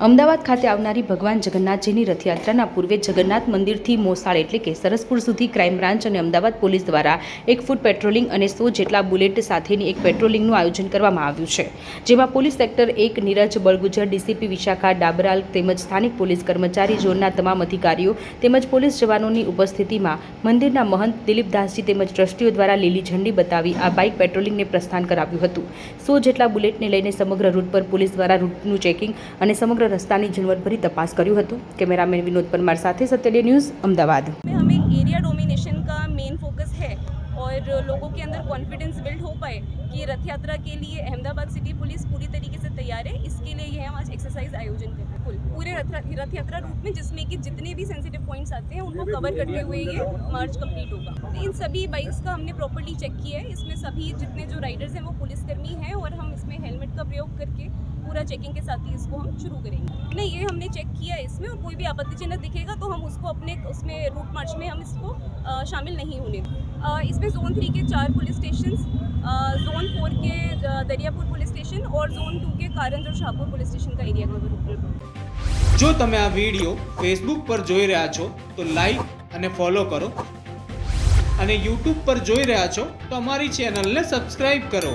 અમદાવાદ ખાતે આવનારી ભગવાન જગન્નાથજીની રથયાત્રાના પૂર્વે જગન્નાથ મંદિરથી મોસાળ એટલે કે સરસપુર સુધી ક્રાઇમ બ્રાન્ચ અને અમદાવાદ પોલીસ દ્વારા 1 ફૂટ પેટ્રોલિંગ અને 100 જેટલા બુલેટ સાથેની એક પેટ્રોલિંગનું આયોજન કરવામાં આવ્યું છે, જેમાં પોલીસ સેક્ટર 1 નીરજ બળગુજર, ડીસીપી વિશાખા ડાબરાલ તેમજ સ્થાનિક પોલીસ કર્મચારી ઝોનના તમામ અધિકારીઓ તેમજ પોલીસ જવાનોની ઉપસ્થિતિમાં મંદિરના મહંત દિલીપદાસજી તેમજ ટ્રસ્ટીઓ દ્વારા લીલી ઝંડી બતાવી આ બાઇક પેટ્રોલિંગને પ્રસ્થાન કરાવ્યું હતું। 100 જેટલા બુલેટને લઈને સમગ્ર રૂટ પર પોલીસ દ્વારા રૂટનું ચેકિંગ અને સમગ્ર रस्तानी झीणवटभरी तपास કર્યું હતું। कैमरामैन विनोद परमार साथे सत्यडे न्यूज़ अहमदाबाद। हमें एरिया डोमिनेशन का मेन फोकस है और लोगों के अंदर कॉन्फिडेंस बिल्ड हो पाए कि रथ यात्रा के लिए अहमदाबाद सिटी पुलिस पूरी तरीके से तैयार है। इसके लिए ये हम आज एक्सरसाइज आयोजन कर रहे हैं पूरे रथ यात्रा रूट में, जिसमें कि जितने भी सेंसिटिव पॉइंट्स आते हैं उनको कवर करते हुए ये मार्च कंप्लीट होगा। इन सभी बाइक्स का हमने प्रॉपर्ली चेक किया है। इसमें सभी जितने जो राइडर्स हैं वो पुलिसकर्मी हैं और हम इसमें हेलमेट का प्रयोग करके पूरा चेकिंग के साथ ही इसको हम शुरू करेंगे। नहीं, ये हमने चेक किया है इसमें, और कोई भी आपत्तिजनक दिखेगा तो हम उसको अपने उसमें रूट मार्च में हम इसको शामिल नहीं होने देंगे। इसमें जोन 3 के 4 पुलिस स्टेशन, जोन 4 के दरियापुर पुलिस स्टेशन और जोन 2 के कारंज और शाहपुर पुलिस स्टेशन का एरिया कवर होगा। जो તમે આ વિડિયો ફેસબુક પર જોઈ રહ્યા છો તો લાઈક અને ફોલો કરો, અને યુટ્યુબ પર જોઈ રહ્યા છો તો અમારી ચેનલને સબસ્ક્રાઇબ કરો।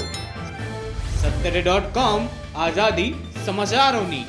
saturday.com આઝાદી સમાચારોની।